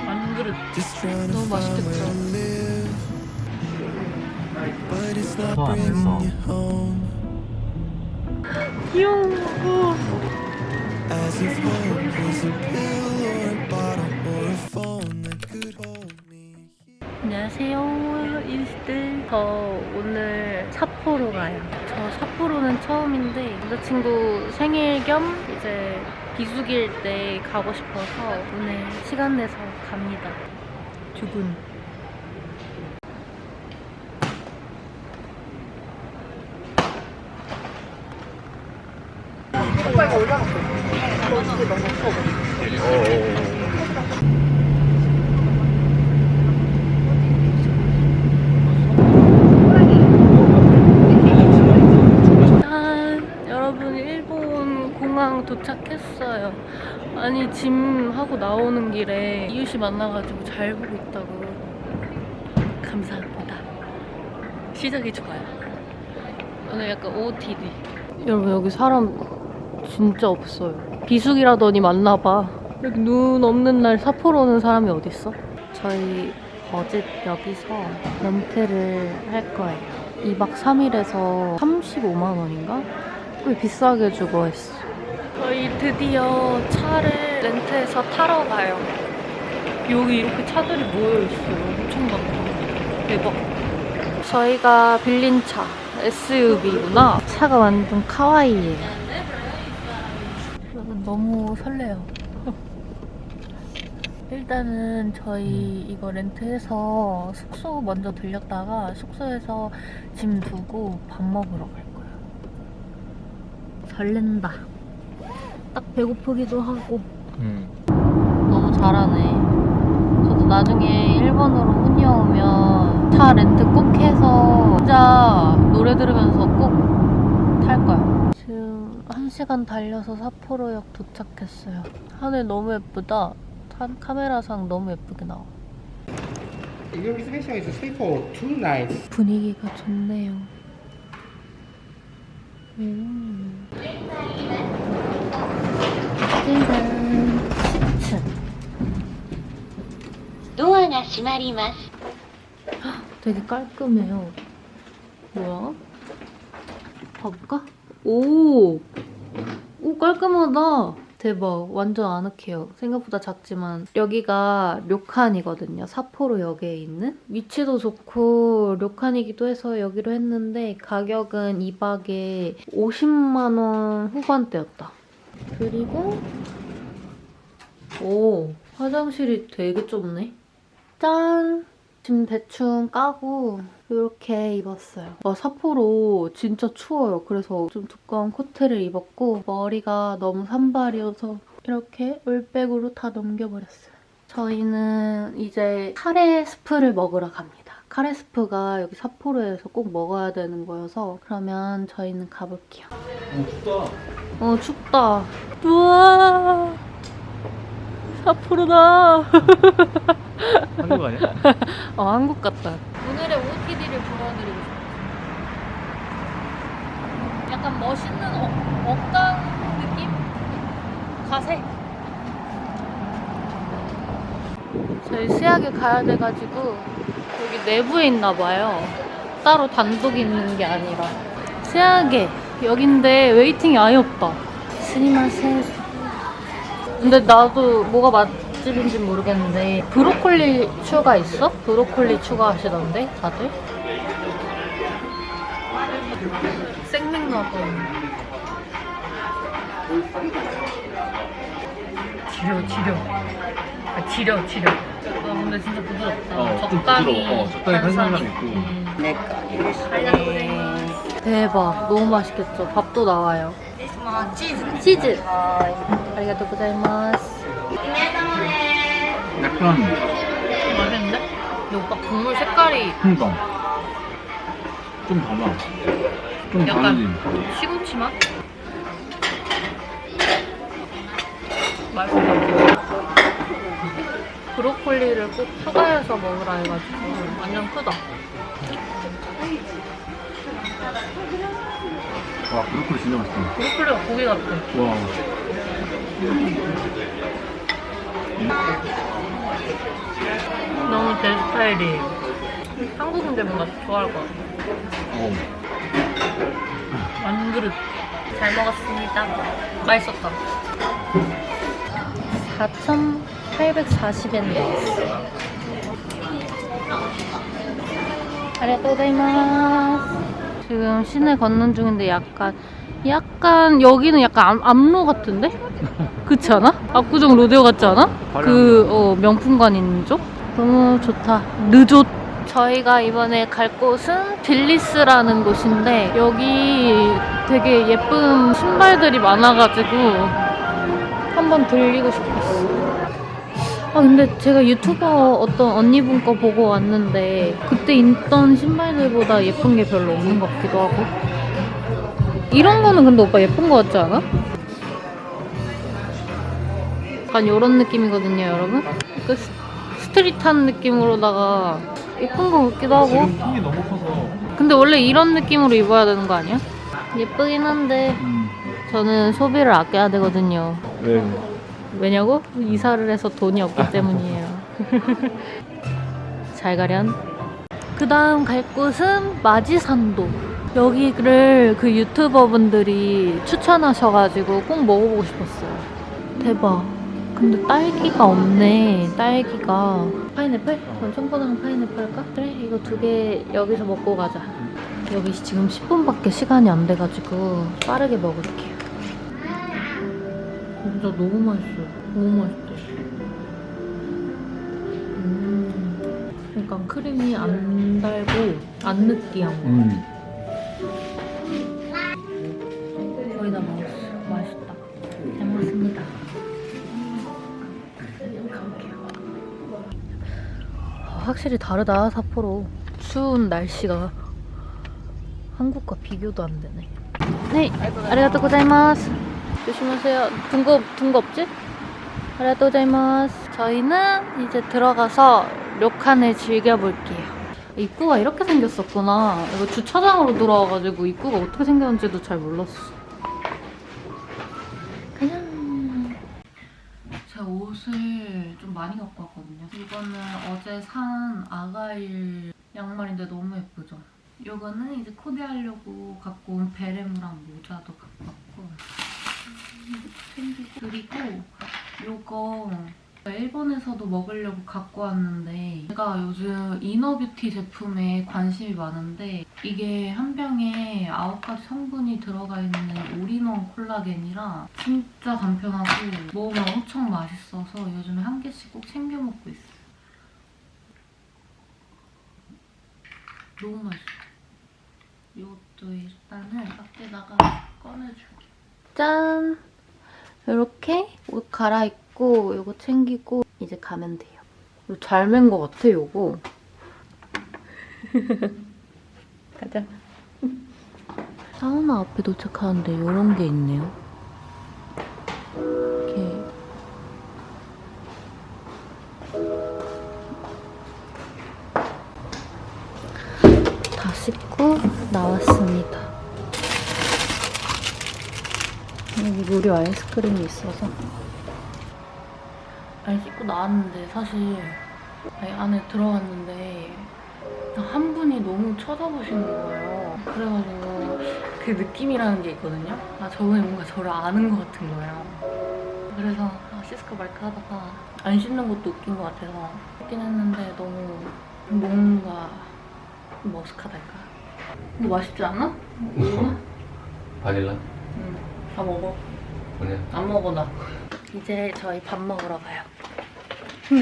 안 그릇 너무 맛있겠다. 더안 했어. 귀여워. 안녕하세요, 인스들. 저 오늘 삿포로 가요. 저 삿포로는 처음인데 남자친구 생일 겸 이제 비수기일 때 가고 싶어서 오늘 시간 내서 갑니다. 두근. 오빠 이거 올려놓고. 너 이게 너무 커. 여러분, 일본 공항 도착했어요. 아니, 짐 하고 나오는 길에 이웃이 만나가지고 잘 보고 있다고. 감사합니다. 시작이 좋아요. 오늘 약간 OOTD. 여러분, 여기 사람 진짜 없어요. 비수기라더니 맞나봐. 여기 눈 없는 날 삿포로 오는 사람이 어딨어? 저희 버짓 여기서 렌트를 할 거예요. 2박 3일에서 35만 원인가? 꽤 비싸게 주고 했어. 저희 드디어 차를 렌트해서 타러 가요. 여기 이렇게 차들이 모여있어요. 엄청 많다. 대박. 저희가 빌린 차 SUV구나. 차가 완전 카와이예요. 너무 설레요. 일단은 저희 이거 렌트해서 숙소 먼저 들렸다가 숙소에서 짐 두고 밥 먹으러 갈 거예요. 설렌다. 딱 배고프기도 하고. 너무 잘하네. 저도 나중에 일본으로 혼녀 오면 차 렌트 꼭 해서 혼자 노래 들으면서 꼭 탈 거야. 지금 1시간 달려서 삿포로역 도착했어요. 하늘 너무 예쁘다. 카메라상 너무 예쁘게 나와. Your reservation is stay for 2 nights. 분위기가 좋네요. 짜잔. 10층. ドアが閉まります。 되게 깔끔해요. 뭐야? 봐볼까? 오! 오, 깔끔하다. 대박. 완전 아늑해요. 생각보다 작지만 여기가 료칸이거든요. 삿포로역에 있는. 위치도 좋고 료칸이기도 해서 여기로 했는데 가격은 2박에 50만 원 후반대였다. 그리고 오, 화장실이 되게 좁네. 짠! 짐 대충 까고 이렇게 입었어요. 삿포로 진짜 추워요. 그래서 좀 두꺼운 코트를 입었고 머리가 너무 산발이어서 이렇게 올백으로 다 넘겨버렸어요. 저희는 이제 카레 스프를 먹으러 갑니다. 카레 스프가 여기 삿포로에서 꼭 먹어야 되는 거여서 그러면 저희는 가볼게요. 춥다. 춥다. 우와, 삿포로다. 한국 아니야? 한국 같다. 오늘의 OOTD를 보여드리고 싶어요. 약간 멋있는 억강 느낌? 가세. 저희 스야게 가야 돼가지고 여기 내부에 있나 봐요. 따로 단독 있는 게 아니라. 스야게 여긴데 웨이팅이 아예 없다. 스미마셍. 근데 나도 뭐가 맛집인지 모르겠는데 브로콜리 추가 있어? 브로콜리 추가하시던데 다들? 생맥라고. 지려. 근데 진짜 부드럽다. 적당히 탄산감 있고. 대박. 너무 맛있겠죠? 밥도 나와요. 치즈. 아리가또 고자이마스. 약간 맛있는데? 근데 오빠 국물 색깔이 그니까 좀 달라. 좀 약간 다르지. 시금치 맛? 맛있어. 브로콜리를 꼭 추가해서 먹으라 해가지고 완전 크다. 와 브로콜리 진짜 맛있다. 브로콜리가 고기 같아. 와 너무 제 스타일이에요. 한국인들 뭔가 좋아할 것 같아요. 한 그릇. 잘 먹었습니다. 맛있었다. 4,840엔 되었어. 아리가또우고자이마스. 지금 시내 걷는 중인데 약간 여기는 약간 압로 같은데? 그렇지 않아? 압구정 로데오 같지 않아? 명품관 있는 쪽? 너무 좋다. 르조. 저희가 이번에 갈 곳은 빌리스라는 곳인데 여기 되게 예쁜 신발들이 많아가지고 한번 들리고 싶었어. 아 근데 제가 유튜버 어떤 언니분 거 보고 왔는데 그때 있던 신발들보다 예쁜 게 별로 없는 것 같기도 하고. 이런 거는 근데 오빠 예쁜 거 같지 않아? 약간 이런 느낌이거든요, 여러분. 그 스트릿한 느낌으로다가 예쁜 거 같기도 하고. 지금 통이 너무 커서. 근데 원래 이런 느낌으로 입어야 되는 거 아니야? 예쁘긴 한데 저는 소비를 아껴야 되거든요. 왜? 왜냐고? 이사를 해서 돈이 없기 때문이에요. 잘 가련. 그 다음 갈 곳은 마지산도. 여기를 그 유튜버분들이 추천하셔가지고 꼭 먹어보고 싶었어요. 대박. 근데 딸기가 없네. 딸기가. 파인애플? 그럼 청포도랑 파인애플 할까? 그래, 이거 2개 여기서 먹고 가자. 여기 지금 10분밖에 시간이 안 돼가지고 빠르게 먹을게요. 진짜 너무 맛있어요. 너무 맛있대. 그러니까 크림이 안 달고 안 느끼한 거. 거의 다 먹었어요. 맛있다. 잘 먹었습니다. 확실히 다르다, 삿포로. 추운 날씨가 한국과 비교도 안 되네. 네, 아리가또 고자이마스. 조심하세요. 든 거 없지? 아리가또 고자이마스. 저희는 이제 들어가서 료칸을 즐겨볼게요. 입구가 이렇게 생겼었구나. 이거 주차장으로 들어와가지고 입구가 어떻게 생겼는지도 잘 몰랐어. 그냥 제 옷을 좀 많이 갖고 왔거든요. 이거는 어제 산 아가일 양말인데 너무 예쁘죠? 이거는 이제 코디하려고 갖고 온 베레모랑 모자도 갖고 왔고 그리고 요거 일본에서도 먹으려고 갖고 왔는데 제가 요즘 이너뷰티 제품에 관심이 많은데 이게 한 병에 9가지 성분이 들어가 있는 올인원 콜라겐이라 진짜 간편하고 먹으면 엄청 맛있어서 요즘에 한 개씩 꼭 챙겨 먹고 있어요. 너무 맛있어. 이것도 일단은 밖에다가 꺼내줄게요. 짠! 이렇게 옷 갈아입고 이거 챙기고 이제 가면 돼요. 이거 잘 맨 것 같아, 이거. 가자. 사우나 앞에 도착하는데 이런 게 있네요. 이렇게. 다 씻고 나왔습니다. 여기 무료 아이스크림이 있어서 아니 씻고 나왔는데 사실 안에 들어갔는데 한 분이 너무 쳐다보시는 거예요. 그래가지고 그 느낌이라는 게 있거든요. 저분이 뭔가 저를 아는 것 같은 거예요. 그래서 씻을까 말까 하다가 안 씻는 것도 웃긴 것 같아서 씻긴 했는데 너무 뭔가 머쓱하달까. 근데 맛있지 않아? 먹어? 바닐라? 응. 다 먹어. 뭐냐? 안 먹어 나. 이제 저희 밥 먹으러 가요.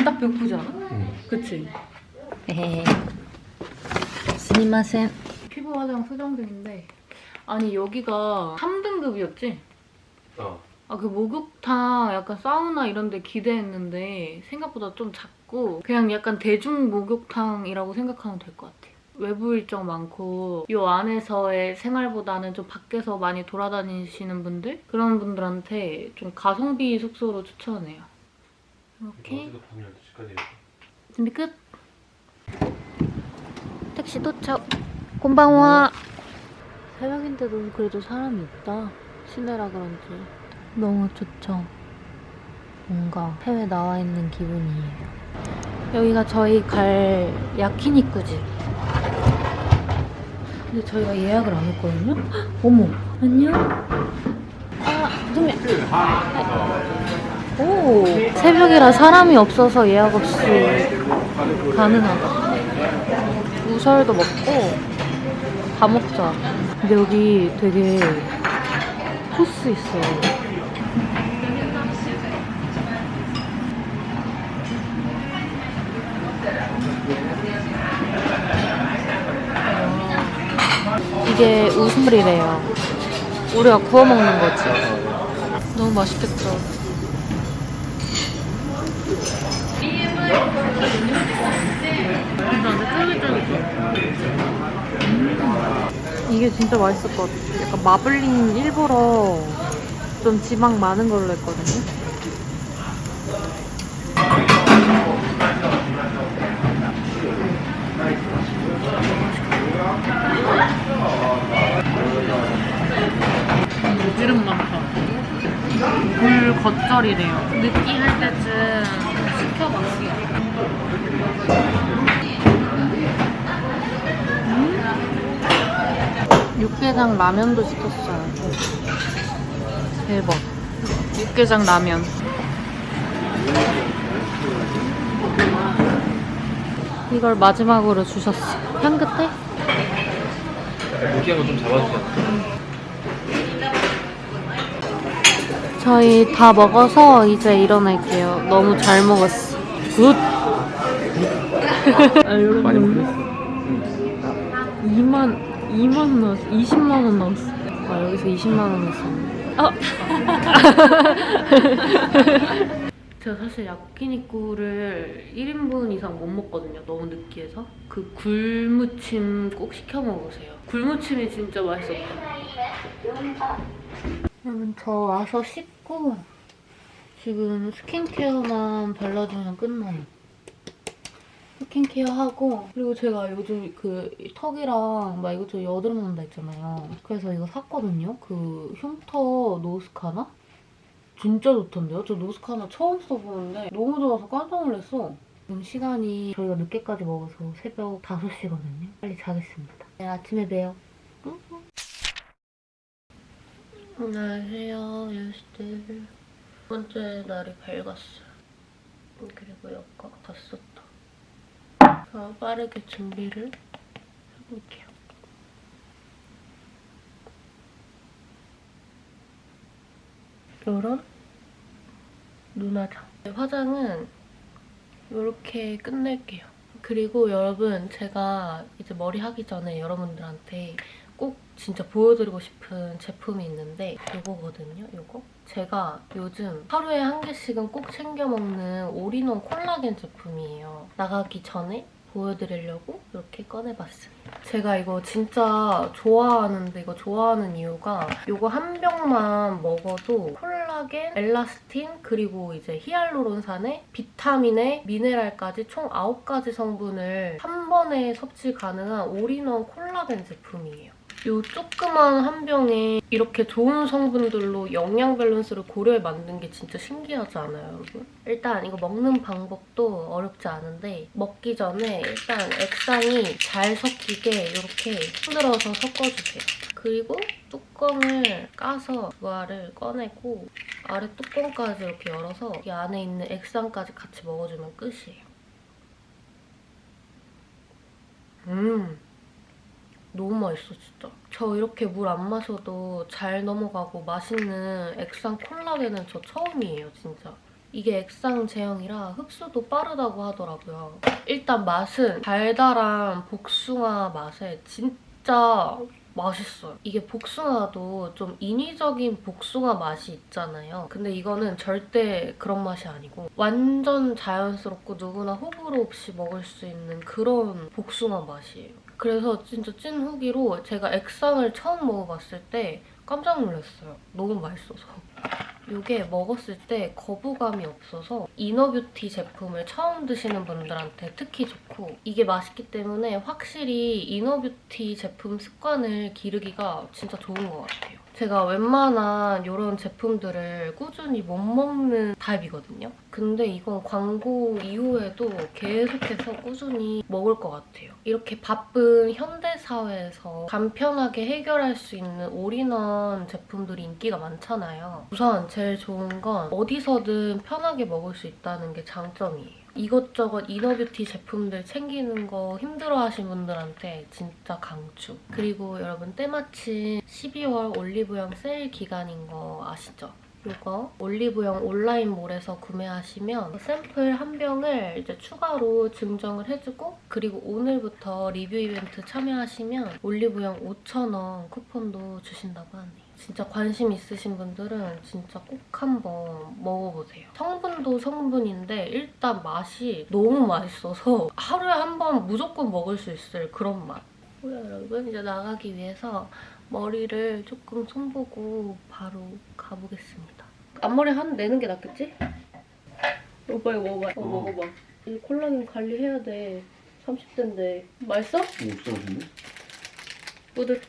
딱 배고프지 않아? 그치? 에헤. 스미마센. 피부 화장 수정 중인데 아니 여기가 3등급이었지? 그 목욕탕 약간 사우나 이런 데 기대했는데 생각보다 좀 작고 그냥 약간 대중 목욕탕이라고 생각하면 될 것 같아요. 외부 일정 많고 이 안에서의 생활보다는 좀 밖에서 많이 돌아다니시는 분들? 그런 분들한테 좀 가성비 숙소로 추천해요. 이렇게 준비 끝! 택시 도착! 곤방와! 새벽인데도 그래도 사람이 있다. 시내라 그런지 너무 좋죠. 뭔가 해외 나와 있는 기분이에요. 여기가 저희 갈 야키니쿠집. 근데 저희가 예약을 안 했거든요? 헉, 어머, 안녕? 아, 누면. 오, 새벽이라 사람이 없어서 예약 없이 가능하다. 우설도 먹고 다 먹자. 근데 여기 되게 코스 있어요. 이게 우설이래요. 우리가 구워 먹는 거지. 너무 맛있겠다. 이게 진짜 맛있을 것 같아. 약간 마블링 일부러 좀 지방 많은 걸로 했거든요. 기름 많다. 굴 겉절이래요. 느끼할 때쯤 시켜봤어요. 육개장 라면도 시켰어요. 대박. 육개장 라면. 이걸 마지막으로 주셨어. 향긋해? 느끼한 거 좀 잡아주세요. 저희 다 먹어서 이제 일어날게요. 너무 잘 먹었어. 굿! 아, 여러분. 많이 먹었어. 2만 나왔어. 20만 원 나왔어. 아, 여기서 20만 원 했었네. 제가 사실 야끼니쿠를 1인분 이상 못 먹거든요. 너무 느끼해서. 그 굴무침 꼭 시켜 먹으세요. 굴무침이 진짜 맛있었어요. 여러분, 저 와서 씻고 지금 스킨케어만 발라주면 끝나요. 스킨케어 하고, 그리고 제가 요즘 그 턱이랑 막 이것저것 여드름 난다 했잖아요. 그래서 이거 샀거든요. 그 흉터 노스카나? 진짜 좋던데요? 저 노스카나 처음 써보는데 너무 좋아서 깜짝 놀랐어. 지금 시간이 저희가 늦게까지 먹어서 새벽 5시거든요. 빨리 자겠습니다. 네, 아침에 봬요. 안녕하세요, 유스들. 두 번째 날이 밝았어요. 그리고 여기가 갔었다. 빠르게 준비를 해볼게요. 요런 눈화장. 화장은 이렇게 끝낼게요. 그리고 여러분, 제가 이제 머리 하기 전에 여러분들한테 꼭 진짜 보여드리고 싶은 제품이 있는데 이거거든요, 이거. 제가 요즘 하루에 1개씩은 꼭 챙겨 먹는 올인원 콜라겐 제품이에요. 나가기 전에 보여드리려고 이렇게 꺼내봤습니다. 제가 이거 진짜 좋아하는데, 이거 좋아하는 이유가 이거 한 병만 먹어도 콜라겐, 엘라스틴, 그리고 이제 히알루론산에 비타민에 미네랄까지 총 9가지 성분을 한 번에 섭취 가능한 올인원 콜라겐 제품이에요. 이 조그만 한 병에 이렇게 좋은 성분들로 영양 밸런스를 고려해 만든 게 진짜 신기하지 않아요, 여러분? 일단 이거 먹는 방법도 어렵지 않은데, 먹기 전에 일단 액상이 잘 섞이게 이렇게 흔들어서 섞어주세요. 그리고 뚜껑을 까서 그거를 꺼내고 아래 뚜껑까지 이렇게 열어서 이 안에 있는 액상까지 같이 먹어주면 끝이에요. 너무 맛있어, 진짜. 저 이렇게 물 안 마셔도 잘 넘어가고 맛있는 액상 콜라겐은 저 처음이에요, 진짜. 이게 액상 제형이라 흡수도 빠르다고 하더라고요. 일단 맛은 달달한 복숭아 맛에 진짜 맛있어요. 이게 복숭아도 좀 인위적인 복숭아 맛이 있잖아요. 근데 이거는 절대 그런 맛이 아니고 완전 자연스럽고 누구나 호불호 없이 먹을 수 있는 그런 복숭아 맛이에요. 그래서 진짜 찐 후기로 제가 액상을 처음 먹어봤을 때 깜짝 놀랐어요. 너무 맛있어서. 이게 먹었을 때 거부감이 없어서 이너뷰티 제품을 처음 드시는 분들한테 특히 좋고, 이게 맛있기 때문에 확실히 이너뷰티 제품 습관을 기르기가 진짜 좋은 것 같아요. 제가 웬만한 이런 제품들을 꾸준히 못 먹는 타입이거든요. 근데 이건 광고 이후에도 계속해서 꾸준히 먹을 것 같아요. 이렇게 바쁜 현대사회에서 간편하게 해결할 수 있는 올인원 제품들이 인기가 많잖아요. 우선 제일 좋은 건 어디서든 편하게 먹을 수 있다는 게 장점이에요. 이것저것 이너뷰티 제품들 챙기는 거 힘들어하시는 분들한테 진짜 강추. 그리고 여러분 때마침 12월 올리브영 세일 기간인 거 아시죠? 이거 올리브영 온라인몰에서 구매하시면 샘플 한 병을 이제 추가로 증정을 해주고 그리고 오늘부터 리뷰 이벤트 참여하시면 올리브영 5,000원 쿠폰도 주신다고 하네요. 진짜 관심 있으신 분들은 진짜 꼭 한번 먹어보세요. 성분도 성분인데 일단 맛이 너무 맛있어서 하루에 한 번 무조건 먹을 수 있을 그런 맛. 여러분 이제 나가기 위해서 머리를 조금 손보고 바로 가보겠습니다. 앞머리 내는 게 낫겠지? 오빠 이거 먹어봐. 먹어봐. 이 콜라겐 관리해야 돼. 30대인데. 맛있어? 없어졌네. 뿌듯.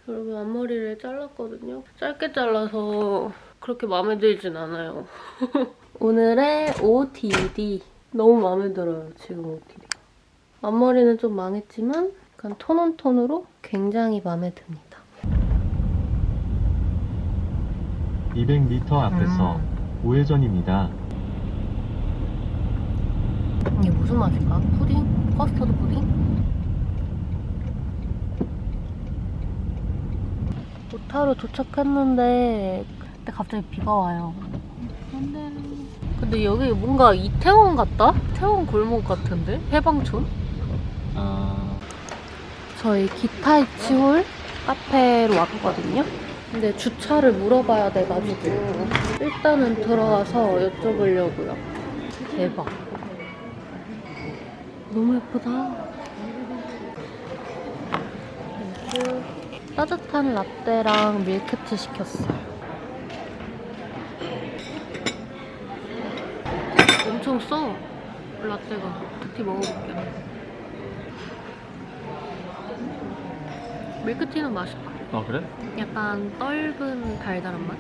여러분 앞머리를 잘랐거든요. 짧게 잘라서 그렇게 마음에 들진 않아요. 오늘의 OOTD. 너무 마음에 들어요, 지금 OOTD가. 앞머리는 좀 망했지만 약간 톤온톤으로 굉장히 마음에 듭니다. 200m 앞에서 우회전입니다. 이게 무슨 맛일까? 푸딩? 커스터드 푸딩? 오타루 도착했는데 근데 갑자기 비가 와요. 근데 여기 뭔가 이태원 같다? 이태원 골목 같은데? 해방촌? 저희 기타이치홀 카페로 왔거든요. 근데 주차를 물어봐야 돼가지고 일단은 들어가서 여쭤보려고요. 대박. 너무 예쁘다. 따뜻한 라떼랑 밀크티 시켰어요. 엄청 써, 라떼가. 티 먹어볼게요. 밀크티는 맛있다. 아 그래? 약간 떫은 달달한 맛?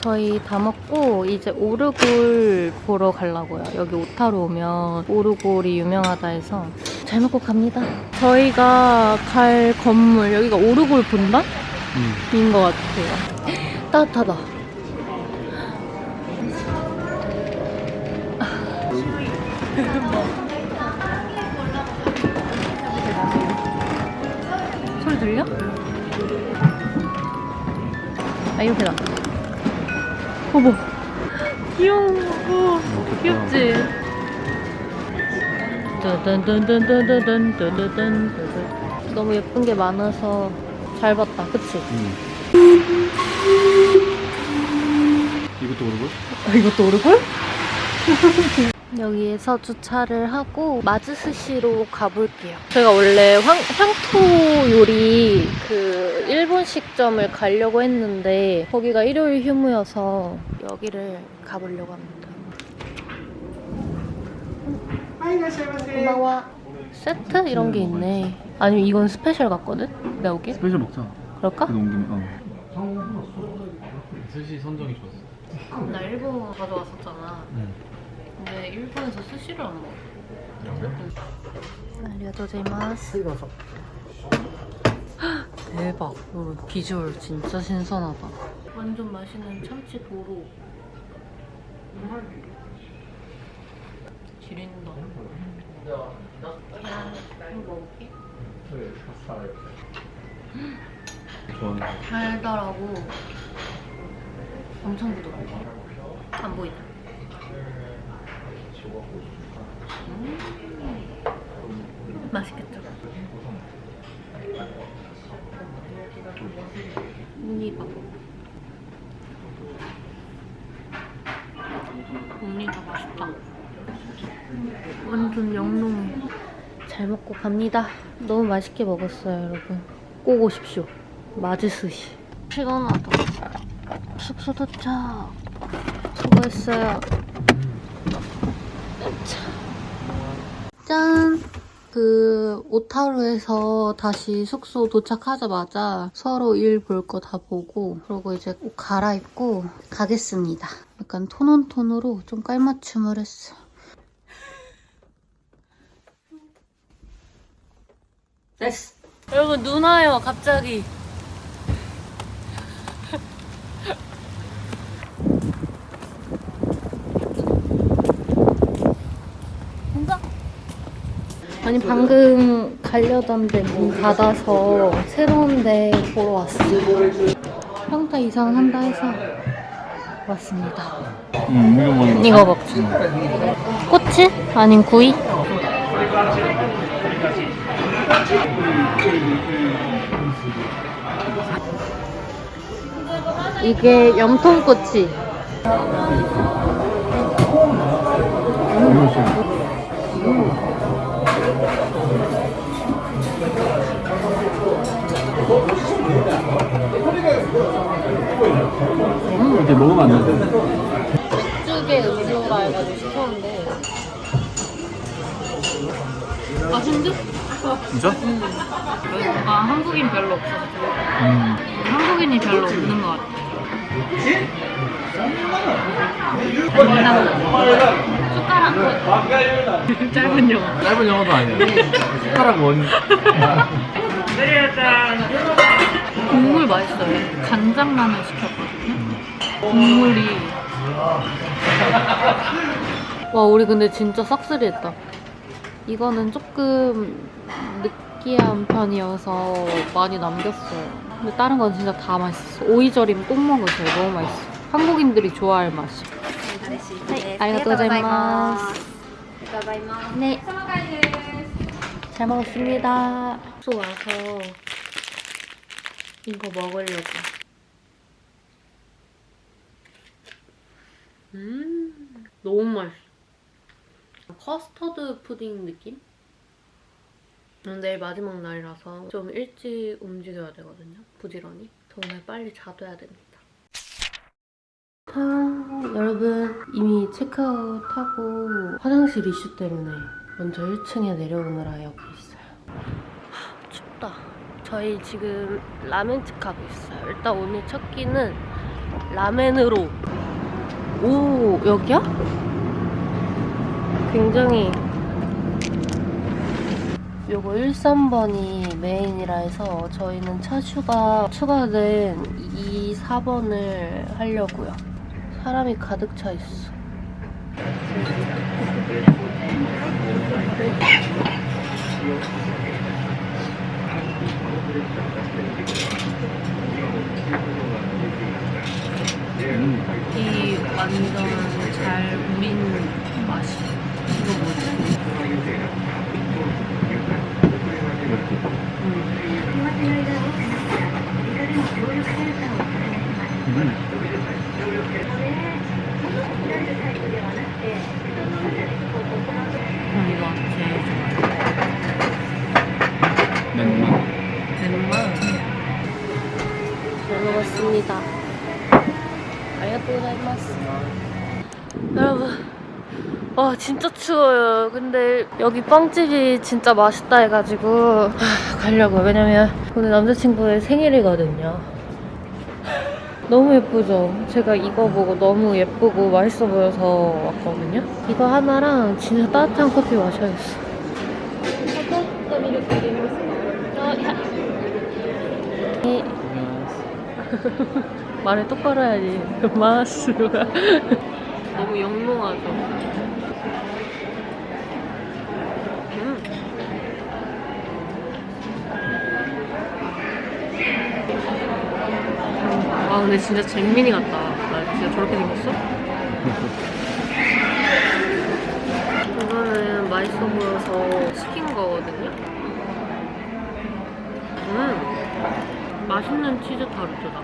저희 다 먹고 이제 오르골 보러 가려고요. 여기 오타루 오면 오르골이 유명하다 해서 잘 먹고 갑니다. 저희가 갈 건물, 여기가 오르골 본당? 인 것 같아요. 따뜻하다. 소리 들려? 아, 이렇게다. 어머, 귀여워. 귀엽지? 너무 예쁜 게 많아서 잘 봤다, 그치? 이것도 오르골? 이것도 오르골? 여기에서 주차를 하고 마즈스시로 가볼게요. 제가 원래 향토 요리 그 일본식점을 가려고 했는데 거기가 일요일 휴무여서 여기를 가보려고 합니다. 고마워. 세트? 이런 게 있네. 아니면 이건 스페셜 같거든? 내가 올게. 스페셜 먹자. 그럴까? 그 옮기면 스시 선정이 좋았어. 나 일본 가져왔었잖아. 근데 일본에서 스시를 안 먹어. 아리가토우고자이마스. 대박. 여러분 비주얼 진짜 신선하다. 완전 맛있는 참치 도로. 지린다. 계란 한번 먹을게. 좋아하는 달달하고 엄청 부드러워. 안 보이다. 맛있겠죠? 무늬 봐봐. 무늬가 맛있다. 완전 영롱해. 잘 먹고 갑니다. 너무 맛있게 먹었어요, 여러분. 꼭 오십시오. 맞으스시. 피곤하다. 숙소 도착. 수고했어요. 짠! 오타루에서 다시 숙소 도착하자마자 서로 일 볼 거 다 보고 그러고 이제 옷 갈아입고 가겠습니다. 약간 톤온톤으로 좀 깔맞춤을 했어요. 됐어. 여러분 눈 와요 갑자기. 아니 방금 가려던 데 문 닫아서 새로운 데 보러 왔어요. 평타 이상한다 해서 왔습니다. 이거 먹자. 꼬치? 아닌 구이? 이게 염통꼬치. 이렇게 먹으면 안 돼. 쭈개 음료라 해가지고 시켰는데 맛있는데? 진짜? 여기 뭔가 한국인 별로 없어서 한국인이 별로 없는 것 같아. 숟가락 짧은 영어. 짧은 영어도 아니야. 숟가락 원. 국물 맛있어요. 간장라면 시켰거든요. 국물이 와 우리 근데 진짜 싹쓸이했다. 이거는 조금 느끼한 편이어서 많이 남겼어요. 근데 다른 건 진짜 다 맛있어. 오이절임 꼭 먹으세요. 너무 맛있어. 한국인들이 좋아할 맛이야. 네, 아리가또 고자이마스. 네. 잘 먹었습니다. 숙소 와서 이거 먹으려고. 너무 맛있어. 커스터드 푸딩 느낌? 내일 마지막 날이라서 좀 일찍 움직여야 되거든요. 부지런히. 오늘 빨리 자둬야 됩니다. 여러분 이미 체크아웃하고 화장실 이슈 때문에 먼저 1층에 내려오느라 여기 있어요. 춥다. 저희 지금 라멘집 가고 있어요. 일단 오늘 첫 끼는 라멘으로. 오 여기야? 굉장히 요거 13번이 메인이라 해서 저희는 차슈가 추가된 2, 4번을 하려고요. 사람이 가득 차 있어. 이 완전 잘 우린 맛이. 이거 뭐지? 이거 제일 좋아요. 덴마. 잘 먹었습니다. 아리가또 고자이마스. 여러분 와 진짜 추워요. 근데 여기 빵집이 진짜 맛있다 해가지고 가려고. 왜냐면 오늘 남자친구의 생일이거든요. 너무 예쁘죠? 제가 이거 보고 너무 예쁘고 맛있어 보여서 왔거든요. 이거 하나랑 진짜 따뜻한 커피 마셔야겠어. 말을 똑바로 해야지. 마스. 너무 영롱하죠? 아 근데 진짜 잼민이 같다. 나 진짜 저렇게 생겼어? 이거는 맛있어 보여서 시킨 거거든요? 맛있는 치즈 타르트다.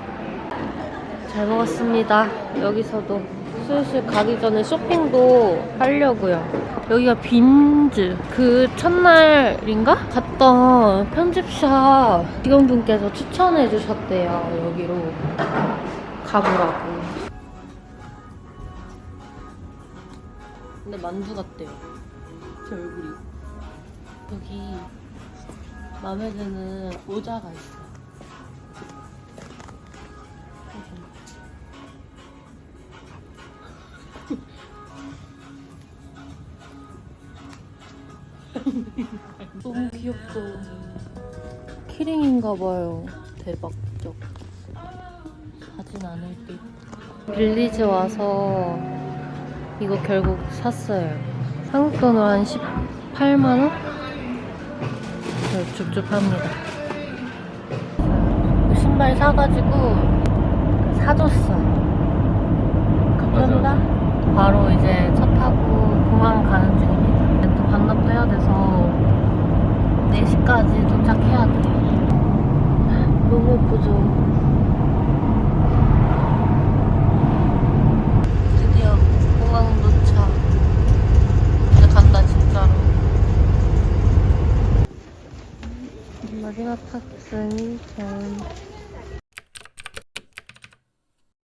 잘 잘 먹었습니다. 여기서도 슬슬 가기 전에 쇼핑도 하려고요. 여기가 빈즈. 그 첫날인가? 갔던 편집샵 직원분께서 추천해 주셨대요. 여기로 가보라고. 근데 만두 같대요. 제 얼굴이. 여기 마음에 드는 모자가 있어요. 너무 귀엽죠? 키링인가봐요. 대박적. 사진 않을 듯. 빌리즈 와서 이거 결국 샀어요. 한국 돈으로 한 18만원? 줍줍합니다. 신발 사가지고 사줬어요. 감사합니다. 바로 이제 차 타고 공항 가는 중입니다. 또 반납도 해야 돼서 4시까지 도착해야 돼요. 너무 예쁘죠? 드디어 공항 도착. 이제 간다 진짜로. 마지막 탑승 전